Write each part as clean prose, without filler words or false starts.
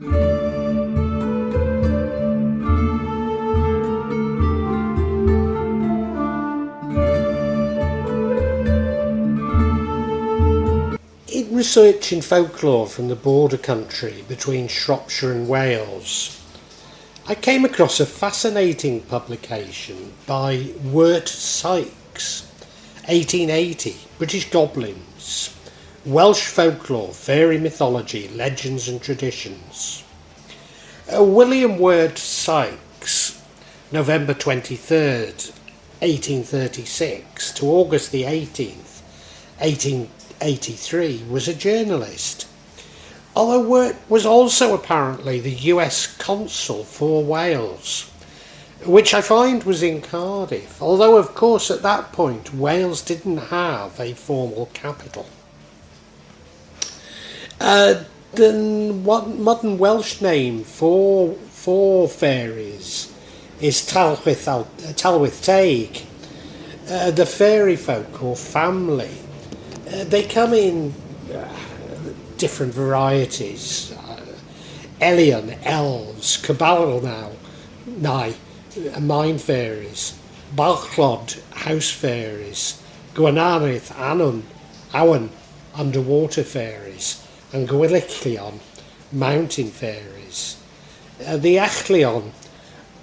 In researching folklore from the border country between Shropshire and Wales, I came across a fascinating publication by Wirt Sikes, 1880, British Goblins, Welsh Folklore, Fairy Mythology, Legends and Traditions. William Wirt Sikes, November 23rd, 1836 to August the 18th, 1883, was a journalist. Although Wirt was also apparently the US consul for Wales, which I find was in Cardiff, although of course at that point Wales didn't have a formal capital. The modern Welsh name for fairies is Tylwyth Teg. The fairy folk or family, they come in different varieties. Ellyllon, elves, Coblynau, mine fairies, Bwbachod, house fairies, Gwragedd Annwn, underwater fairies, and Gwyllion, mountain fairies. The Ellyllon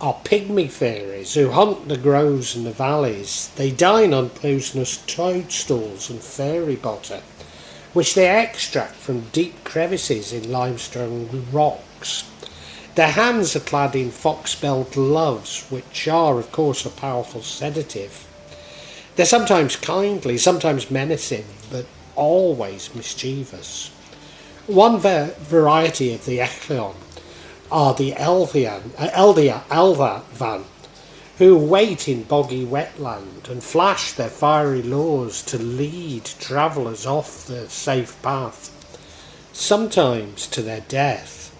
are pigmy fairies who hunt the groves and the valleys. They dine on poisonous toadstools and fairy butter, which they extract from deep crevices in limestone rocks. Their hands are clad in foxglove gloves, which are, of course, a powerful sedative. They're sometimes kindly, sometimes menacing, but always mischievous. One variety of the Ellyllon are the Ellylldan, who wait in boggy wetland and flash their fiery lures to lead travellers off the safe path, sometimes to their death.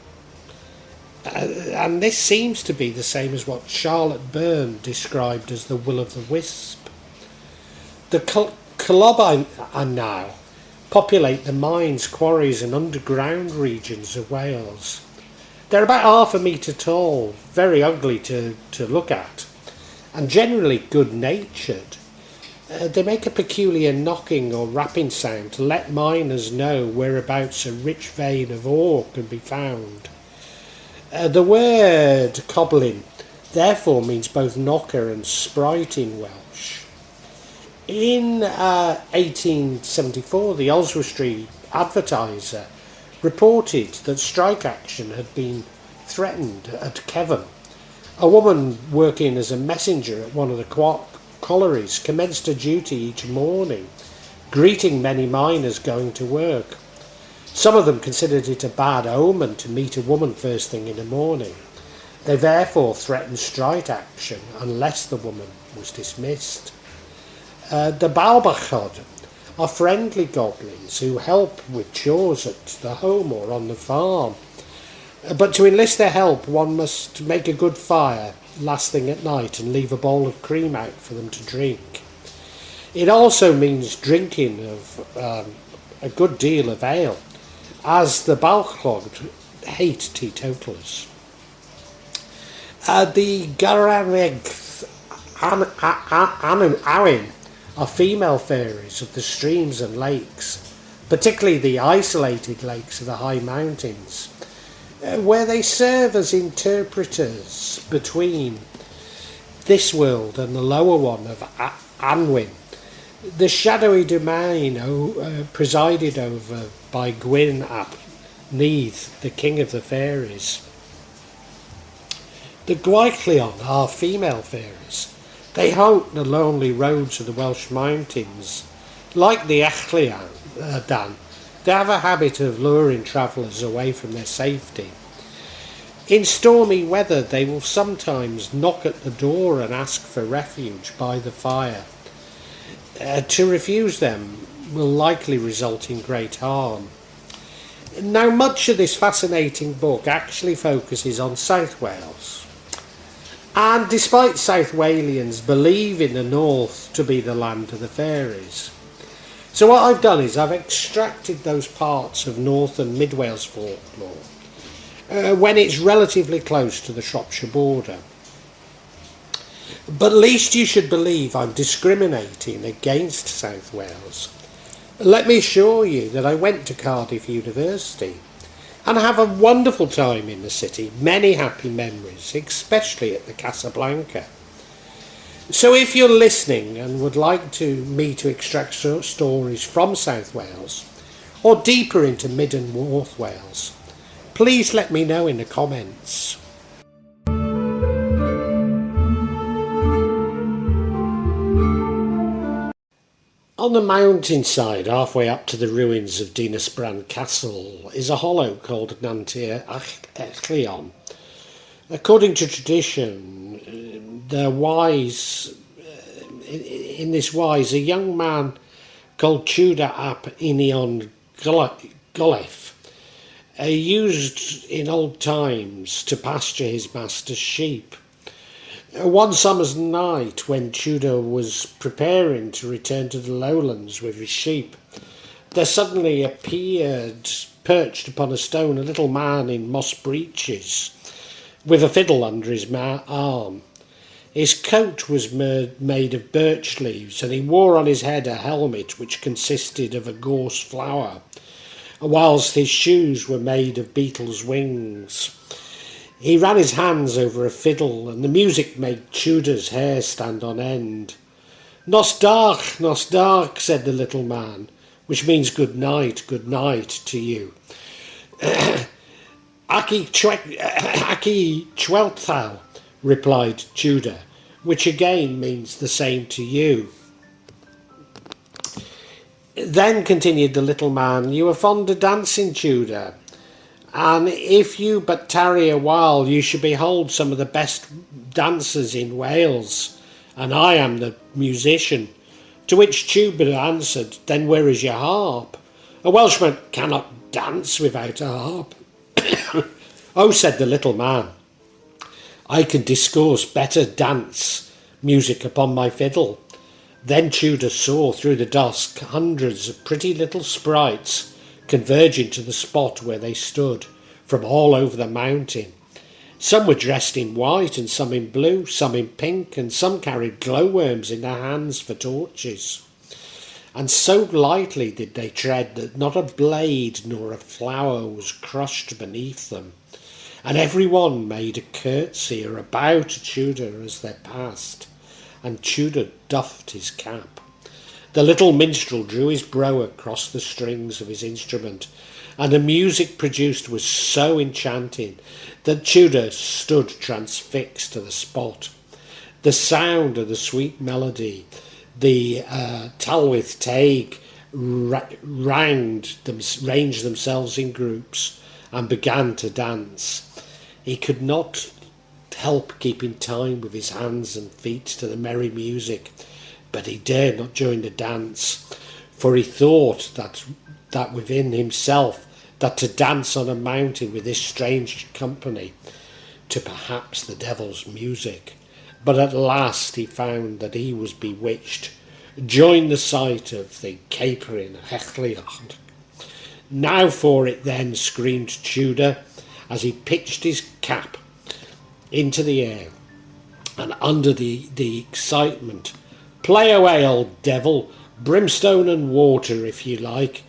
And this seems to be the same as what Charlotte Byrne described as the will-o'-the-wisp. The Coblynau populate the mines, quarries and underground regions of Wales. They're about half a metre tall, very ugly to look at, and generally good-natured. They make a peculiar knocking or rapping sound to let miners know whereabouts a rich vein of ore can be found. The word Coblyn therefore means both knocker and sprite in Welsh. In 1874, the Oswestry Advertiser reported that strike action had been threatened at Kevin. A woman working as a messenger at one of the collieries commenced her duty each morning, greeting many miners going to work. Some of them considered it a bad omen to meet a woman first thing in the morning. They therefore threatened strike action unless the woman was dismissed. The Bwbachod are friendly goblins who help with chores at the home or on the farm. But to enlist their help, one must make a good fire last thing at night and leave a bowl of cream out for them to drink. It also means drinking of a good deal of ale, as the Bwbachod hate teetotalers. The Gwragedd Annwn are female fairies of the streams and lakes, particularly the isolated lakes of the high mountains, where they serve as interpreters between this world and the lower one of Annwn, the shadowy domain presided over by Gwyn ap Nudd, the king of the fairies. The Gwyllion are female fairies. They haunt the lonely roads of the Welsh mountains. Like the Ellylldan, they have a habit of luring travellers away from their safety. In stormy weather, they will sometimes knock at the door and ask for refuge by the fire. To refuse them will likely result in great harm. Now, much of this fascinating book actually focuses on South Wales. And despite South Walians believing the north to be the land of the fairies. So what I've done is I've extracted those parts of North and Mid Wales folklore when it's relatively close to the Shropshire border. But least you should believe I'm discriminating against South Wales. Let me assure you that I went to Cardiff University and have a wonderful time in the city, many happy memories, especially at the Casablanca. So if you're listening and would like me to extract stories from South Wales or deeper into Mid and North Wales, please let me know in the comments. On the mountainside, halfway up to the ruins of Dinas Castle, is a hollow called Ellyllon. According to tradition, in this wise, a young man called Tudor ap Union Golef used in old times to pasture his master's sheep. One summer's night, when Tudor was preparing to return to the lowlands with his sheep, there suddenly appeared, perched upon a stone, a little man in moss breeches, with a fiddle under his arm. His coat was made of birch leaves, and he wore on his head a helmet which consisted of a gorse flower, whilst his shoes were made of beetles' wings. He ran his hands over a fiddle, and the music made Tudor's hair stand on end. Nos dark, said the little man, which means good night to you. Aki Twelthau, replied Tudor, which again means the same to you. Then, continued the little man, you are fond of dancing, Tudor, and if you but tarry a while, you shall behold some of the best dancers in Wales, and I am the musician. To which Tudor answered, then where is your harp? A Welshman cannot dance without a harp. Oh, said the little man, I can discourse better dance music upon my fiddle. Then Tudor saw through the dusk hundreds of pretty little sprites converging to the spot where they stood from all over the mountain. Some were dressed in white and some in blue, some in pink, and some carried glowworms in their hands for torches. And so lightly did they tread that not a blade nor a flower was crushed beneath them, and every one made a curtsy or a bow to Tudor as they passed, and Tudor doffed his cap. The little minstrel drew his brow across the strings of his instrument, and the music produced was so enchanting that Tudor stood transfixed to the spot. The sound of the sweet melody, the Tylwyth Teg ranged themselves in groups and began to dance. He could not help keeping time with his hands and feet to the merry music, but he dared not join the dance, for he thought that within himself that to dance on a mountain with this strange company to perhaps the devil's music. But at last he found that he was bewitched, joined the sight of the capering Ellyllon. Now for it then, screamed Tudor, as he pitched his cap into the air, and under the excitement, play away, old devil, brimstone and water if you like.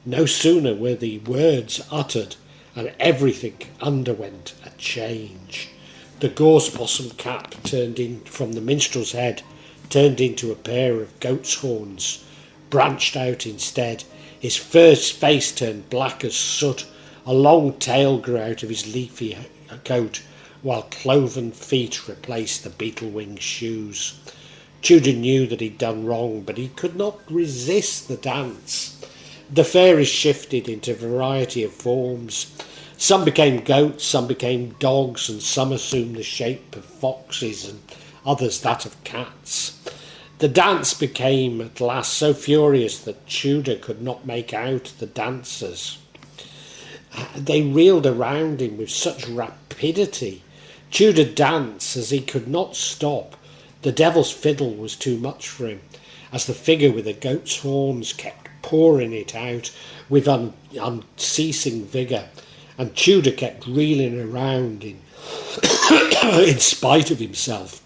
No sooner were the words uttered, and everything underwent a change. The gorse blossom cap turned in from the minstrel's head, turned into a pair of goat's horns, branched out instead. His first face turned black as soot, a long tail grew out of his leafy coat, while cloven feet replaced the beetle-winged shoes. Tudor knew that he'd done wrong, but he could not resist the dance. The fairies shifted into a variety of forms. Some became goats, some became dogs, and some assumed the shape of foxes, and others that of cats. The dance became at last so furious that Tudor could not make out the dancers. They reeled around him with such rapidity. Tudor danced as he could not stop. The devil's fiddle was too much for him, as the figure with the goat's horns kept pouring it out with unceasing vigour, and Tudor kept reeling around in spite of himself.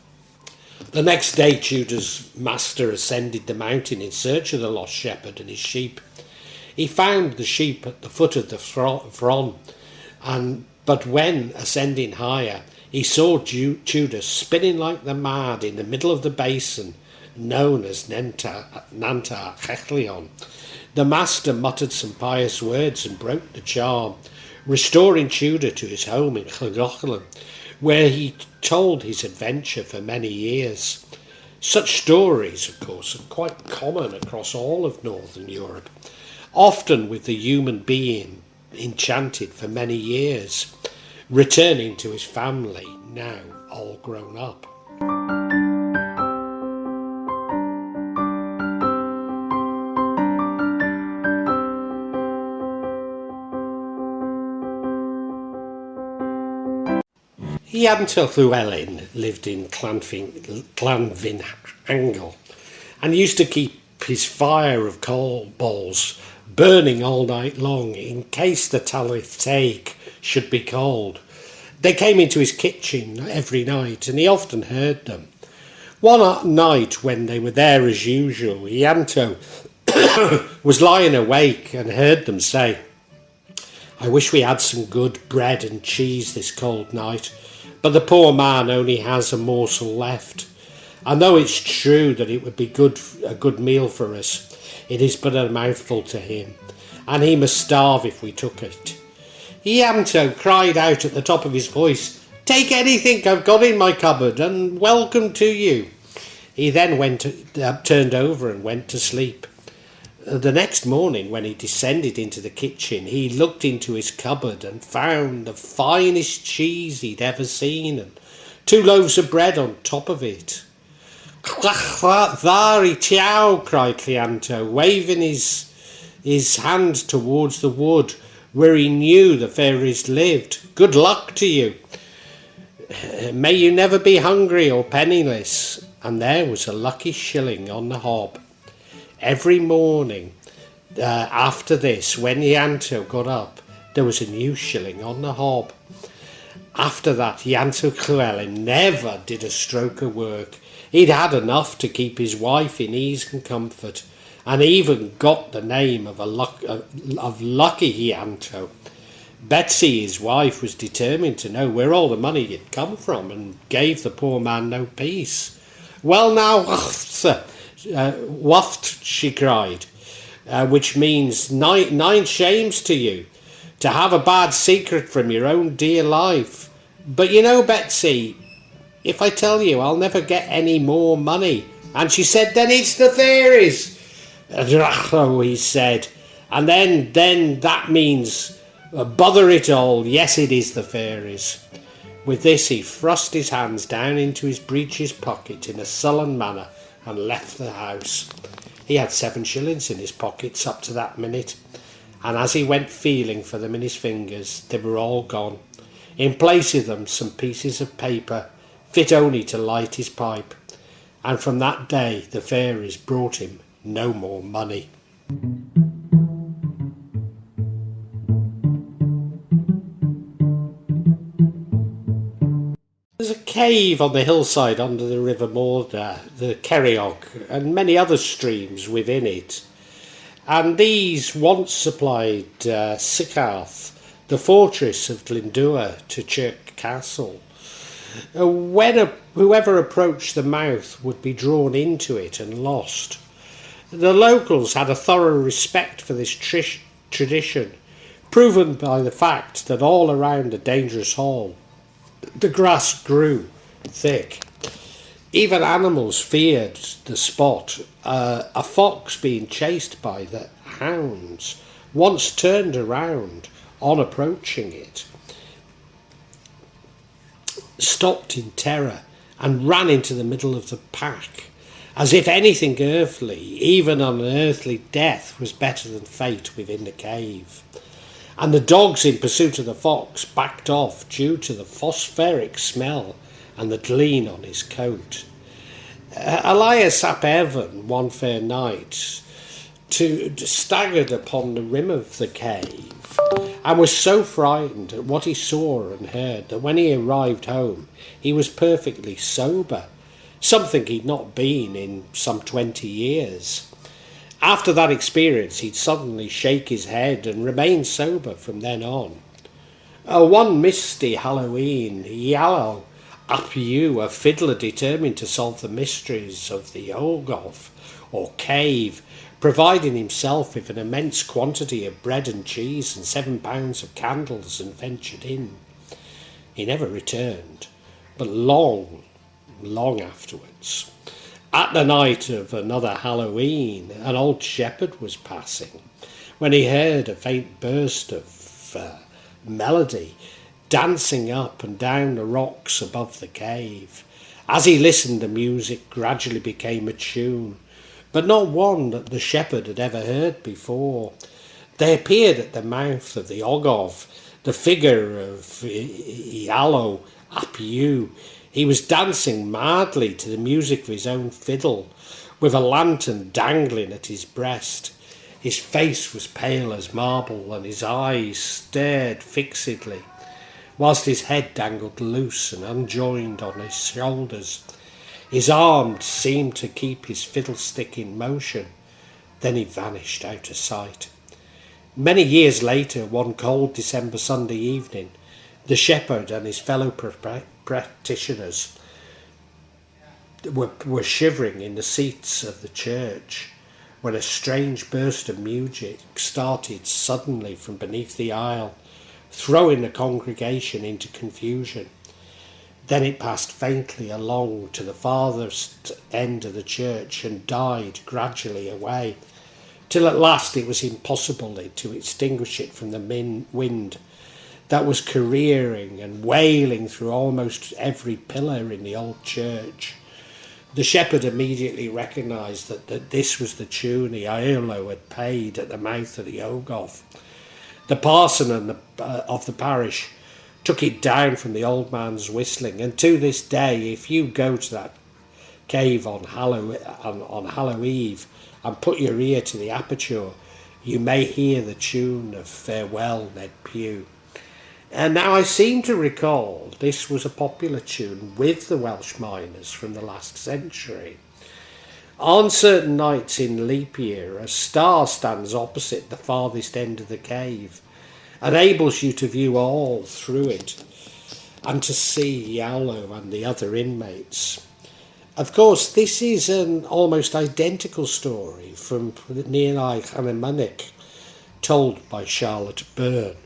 The next day, Tudor's master ascended the mountain in search of the lost shepherd and his sheep. He found the sheep at the foot of the Fron, but when ascending higher, he saw Tudor spinning like the mad in the middle of the basin known as Llanrhaiadr-yn-Mochnant. The master muttered some pious words and broke the charm, restoring Tudor to his home in Gwyllion, where he told his adventure for many years. Such stories, of course, are quite common across all of Northern Europe, often with the human being enchanted for many years, returning to his family, now all grown up. Ellyllon lived in Llanrhaiadr-yn-Mochnant and used to keep his fire of coal balls burning all night long in case the Tylwyth Teg should be cold. They came into his kitchen every night and he often heard them. One night when they were there as usual, Ianto was lying awake and heard them say, "I wish we had some good bread and cheese this cold night, but the poor man only has a morsel left. And though it's true that it would be a good meal for us, it is but a mouthful to him, and he must starve if we took it." Ianto cried out at the top of his voice, "Take anything I've got in my cupboard, and welcome to you." He then turned over and went to sleep. The next morning, when he descended into the kitchen, he looked into his cupboard and found the finest cheese he'd ever seen and 2 loaves of bread on top of it. "Varieties," cried Ianto, waving his hand towards the wood where he knew the fairies lived. "Good luck to you. May you never be hungry or penniless." And there was a lucky shilling on the hob. Every morning after this, when Ianto got up, there was a new shilling on the hob. After that, Ianto Llewellyn never did a stroke of work. He'd had enough to keep his wife in ease and comfort, and even got the name of Lucky Ianto. Betsy, his wife, was determined to know where all the money had come from, and gave the poor man no peace. "Well now, waft," she cried, which means nine shames to you, to have a bad secret from your own dear life. "But you know, Betsy, if I tell you, I'll never get any more money." And she said, "Then it's the fairies." "Oh," he said, "and then that means, bother it all, yes, it is the fairies." With this, he thrust his hands down into his breeches pocket in a sullen manner and left the house. He had 7 shillings in his pockets up to that minute, and as he went feeling for them in his fingers, they were all gone. In place of them, some pieces of paper, fit only to light his pipe, and from that day the fairies brought him no more money. There's a cave on the hillside under the River Morda, the Ceiriog, and many other streams within it. And these once supplied Sycharth, the fortress of Glyndŵr, to Chirk Castle. Whoever approached the mouth would be drawn into it and lost. The locals had a thorough respect for this tradition, proven by the fact that all around the dangerous hall the grass grew thick. Even animals feared the spot. A fox being chased by the hounds once turned around on approaching it, stopped in terror and ran into the middle of the pack, as if anything earthly, even unearthly death, was better than fate within the cave. And the dogs in pursuit of the fox backed off due to the phosphoric smell and the gleam on his coat. Elias ap Evan, one fair night, staggered upon the rim of the cave and was so frightened at what he saw and heard that when he arrived home he was perfectly sober, something he'd not been in some 20 years. After that experience he'd suddenly shake his head and remain sober from then on. One misty Halloween, Iallo ap Yw, a fiddler determined to solve the mysteries of the ogof, or cave, providing himself with an immense quantity of bread and cheese and 7 pounds of candles, and ventured in. He never returned, but long afterwards. At the night of another Halloween, an old shepherd was passing, when he heard a faint burst of melody dancing up and down the rocks above the cave. As he listened, the music gradually became a tune, but not one that the shepherd had ever heard before. There appeared at the mouth of the Ogof the figure of Iallo ap Yw. He was dancing madly to the music of his own fiddle, with a lantern dangling at his breast. His face was pale as marble, and his eyes stared fixedly, whilst his head dangled loose and unjoined on his shoulders. His arms seemed to keep his fiddlestick in motion. Then he vanished out of sight. Many years later, one cold December Sunday evening, the shepherd and his fellow practitioners were shivering in the seats of the church when a strange burst of music started suddenly from beneath the aisle, throwing the congregation into confusion. Then it passed faintly along to the farthest end of the church and died gradually away, till at last it was impossible to extinguish it from the wind that was careering and wailing through almost every pillar in the old church. The shepherd immediately recognised that this was the tune Iallo had paid at the mouth of the Ogof. The parson of the parish took it down from the old man's whistling, and to this day, if you go to that cave on Hallow Eve and put your ear to the aperture, you may hear the tune of Farewell, Ned Pugh. And now I seem to recall this was a popular tune with the Welsh miners from the last century. On certain nights in leap year, a star stands opposite the farthest end of the cave, enables you to view all through it and to see Iallo and the other inmates. Of course, this is an almost identical story from Llanrhaiadr-yn-Mochnant, told by Charlotte Byrne.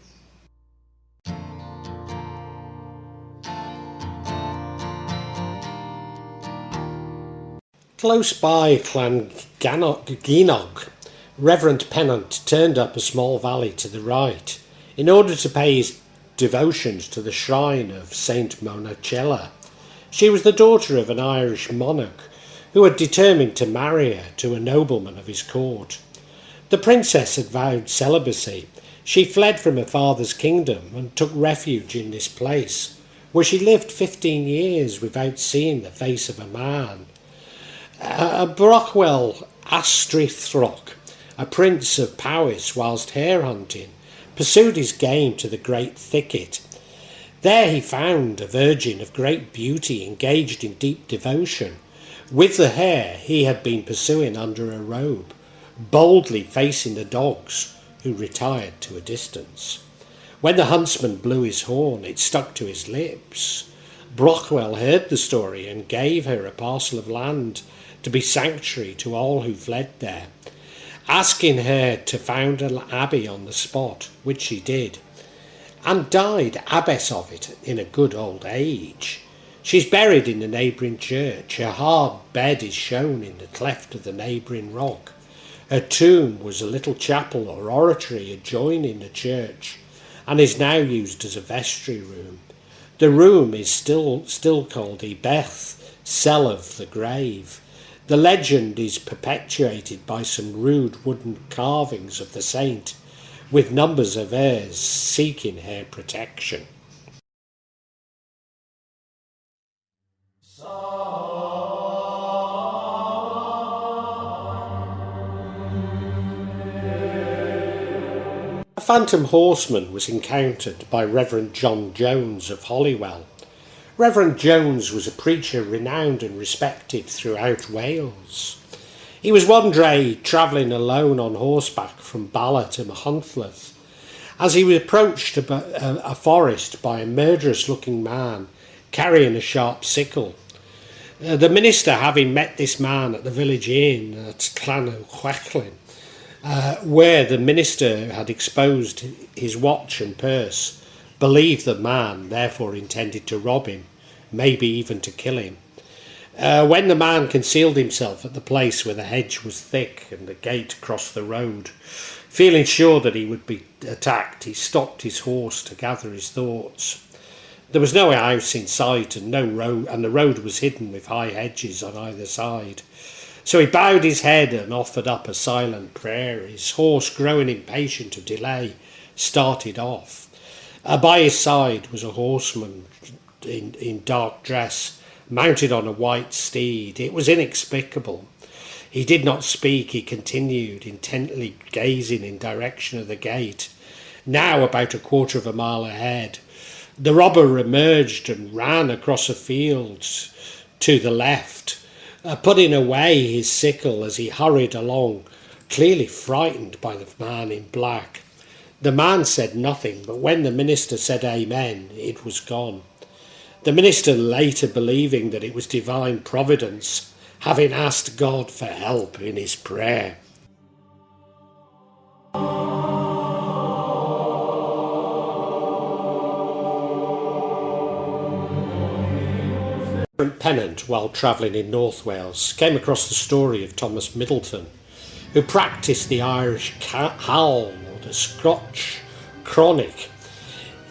Close by Llanrhaiadr-yn-Mochnant, Reverend Pennant turned up a small valley to the right in order to pay his devotions to the shrine of Saint Monachella. She was the daughter of an Irish monarch who had determined to marry her to a nobleman of his court. The princess had vowed celibacy. She fled from her father's kingdom and took refuge in this place, where she lived 15 years without seeing the face of a man. Brockwell Astrithroch, a prince of Powys whilst hare hunting, pursued his game to the great thicket. There he found a virgin of great beauty engaged in deep devotion with the hare he had been pursuing under a robe, boldly facing the dogs, who retired to a distance. When the huntsman blew his horn, it stuck to his lips. Brockwell heard the story and gave her a parcel of land to be sanctuary to all who fled there, asking her to found an abbey on the spot, which she did, and died abbess of it in a good old age. She's buried in the neighbouring church. Her hard bed is shown in the cleft of the neighbouring rock. Her tomb was a little chapel or oratory adjoining the church, and is now used as a vestry room. The room is still called Beth, cell of the grave. The legend is perpetuated by some rude wooden carvings of the saint, with numbers of heirs seeking her protection. phantom horseman was encountered by Reverend John Jones of Holywell. Reverend Jones was a preacher renowned and respected throughout Wales. He was one day travelling alone on horseback from Bala to Machynlleth. As he was approached a forest by a murderous-looking man carrying a sharp sickle. The minister, having met this man at the village inn at Llanrhaiadr-yn-Mochnant, where the minister had exposed his watch and purse, believed the man therefore intended to rob him, maybe even to kill him. When the man concealed himself at the place where the hedge was thick and the gate crossed the road, feeling sure that he would be attacked, he stopped his horse to gather his thoughts. There was no house in sight and no road, and the road was hidden with high hedges on either side. So he bowed his head and offered up a silent prayer. His horse, growing impatient of delay, started off. By his side was a horseman in dark dress, mounted on a white steed. It was inexplicable. He did not speak. He continued, intently gazing in direction of the gate, now about a quarter of a mile ahead. The robber emerged and ran across the fields to the left, putting away his sickle as he hurried along, clearly frightened by the man in black. The man said nothing, but when the minister said amen, it was gone. The minister, later believing that it was divine providence, having asked God for help in his prayer. Pennant, while travelling in North Wales, came across the story of Thomas Middleton, who practised the Irish howl or the Scotch chronic.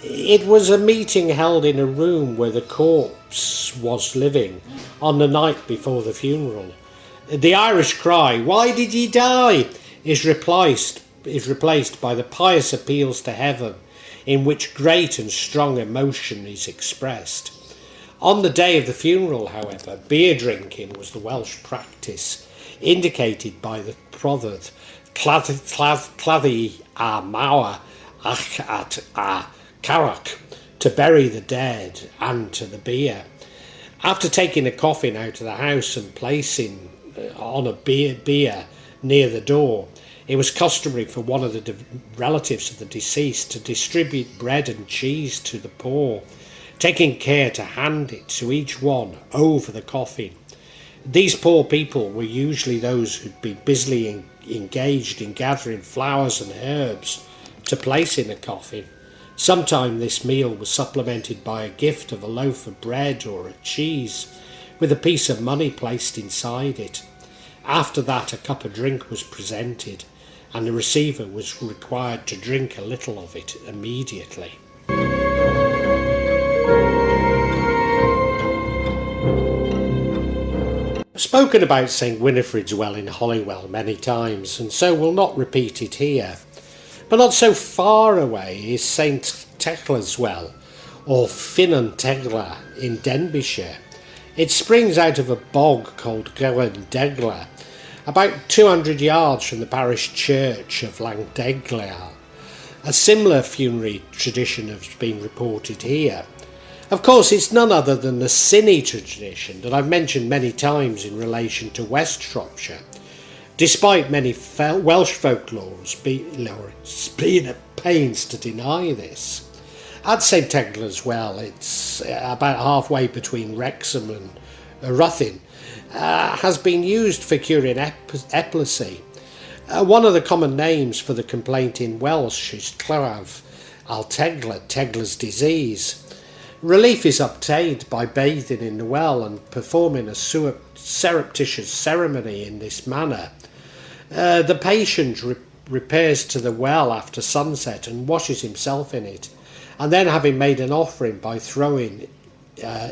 It was a meeting held in a room where the corpse was living on the night before the funeral. The Irish cry, "Why did ye die?" is replaced by the pious appeals to heaven, in which great and strong emotion is expressed. On the day of the funeral, however, beer drinking was the Welsh practice, indicated by the proverb, "Claddu a mawr ach at a carach," to bury the dead and to the beer. After taking a coffin out of the house and placing on a bier near the door, it was customary for one of the relatives of the deceased to distribute bread and cheese to the poor, taking care to hand it to each one over the coffin. These poor people were usually those who'd been busily engaged in gathering flowers and herbs to place in a coffin. Sometimes this meal was supplemented by a gift of a loaf of bread or a cheese, with a piece of money placed inside it. After that, a cup of drink was presented, and the receiver was required to drink a little of it immediately. I've spoken about St Winifred's Well in Holywell many times, and so will not repeat it here. But not so far away is St Tegla's Well, or Finan Tegla in Denbighshire. It springs out of a bog called Gwragedd, about 200 yards from the parish church of Llanrhaiadr-yn-Mochnant. A similar funerary tradition has been reported here. Of course, it's none other than the Sinny tradition that I've mentioned many times in relation to West Shropshire, despite many Welsh folklores being at pains to deny this. At St Tegla's Well, it's about halfway between Wrexham and Ruthin, has been used for curing epilepsy. One of the common names for the complaint in Welsh is clav al tegla, Tegla's disease. Relief is obtained by bathing in the well and performing a surreptitious ceremony in this manner. The patient repairs to the well after sunset and washes himself in it, and then, having made an offering by throwing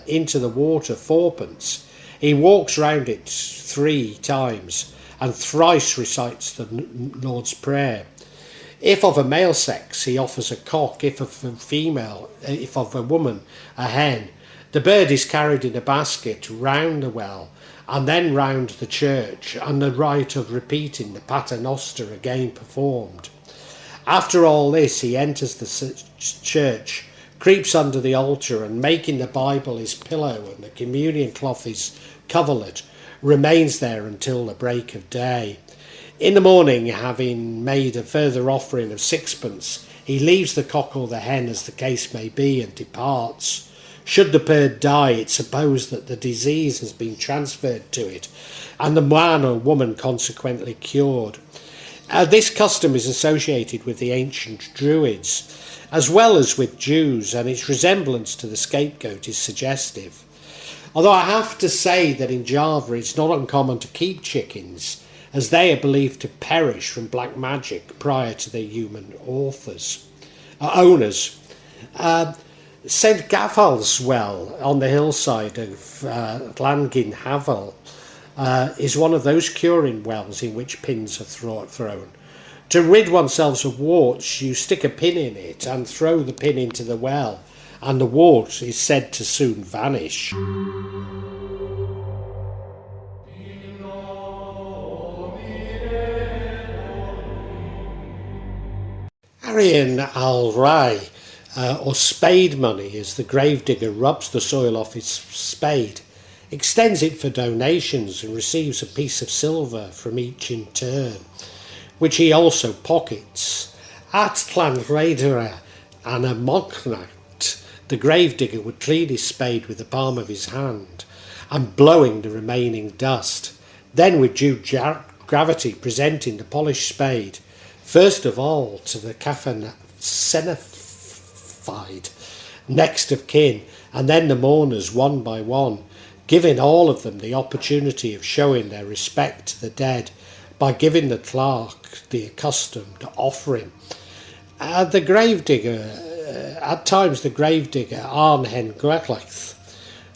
into the water fourpence, he walks round it 3 times and thrice recites the Lord's Prayer. If of a male sex, he offers a cock; if of a woman, a hen. The bird is carried in a basket round the well and then round the church, and the rite of repeating the Pater Noster again performed. After all this, he enters the church, creeps under the altar, and making the Bible his pillow and the communion cloth his coverlet, remains there until the break of day. In the morning, having made a further offering of sixpence, he leaves the cock or the hen, as the case may be, and departs. Should the bird die, it's supposed that the disease has been transferred to it, and the man or woman consequently cured. This custom is associated with the ancient Druids, as well as with Jews, and its resemblance to the scapegoat is suggestive. Although I have to say that in Java it's not uncommon to keep chickens, as they are believed to perish from black magic prior to their human owners. St Gafal's well on the hillside of Llanrhaiadr-yn-Mochnant is one of those curing wells in which pins are thrown. To rid oneself of warts, you stick a pin in it and throw the pin into the well, and the wart is said to soon vanish. Arian al-Rai, or spade money, as the gravedigger rubs the soil off his spade, extends it for donations and receives a piece of silver from each in turn, which he also pockets. At Llanrhaiadr-yn-Mochnant, the gravedigger would clean his spade with the palm of his hand and blowing the remaining dust, then with due gravity presenting the polished spade, first of all to the cafenophied next of kin, and then the mourners one by one, giving all of them the opportunity of showing their respect to the dead by giving the clerk the accustomed offering. At times the gravedigger Arnhen Gwragedd,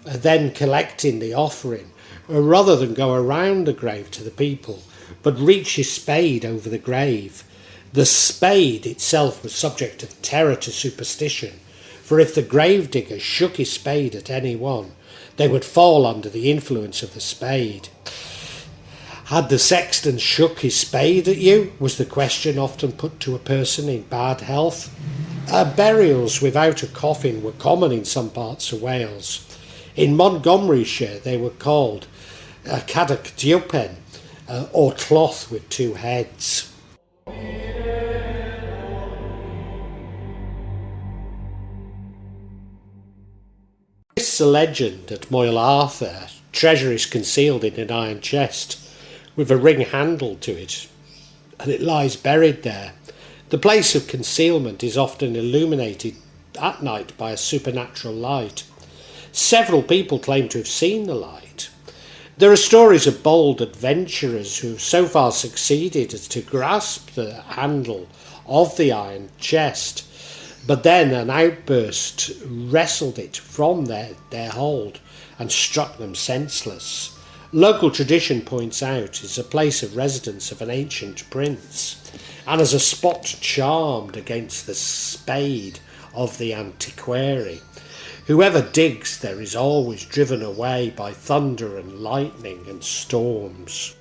then collecting the offering, rather than go around the grave to the people, but reach his spade over the grave. The spade itself was subject of terror to superstition, for if the gravedigger shook his spade at any one, they would fall under the influence of the spade. Had the sexton shook his spade at you, was the question often put to a person in bad health. Burials without a coffin were common in some parts of Wales. In Montgomeryshire they were called cadach diopen, or cloth with two heads. This is a legend at Moel Arthur. Treasure is concealed in an iron chest with a ring handle to it, and it lies buried there. The place of concealment is often illuminated at night by a supernatural light. Several people claim to have seen the light. There are stories of bold adventurers who have so far succeeded as to grasp the handle of the iron chest, but then an outburst wrestled it from their hold and struck them senseless. Local tradition points out it's a place of residence of an ancient prince, and as a spot charmed against the spade of the antiquary. Whoever digs there is always driven away by thunder and lightning and storms.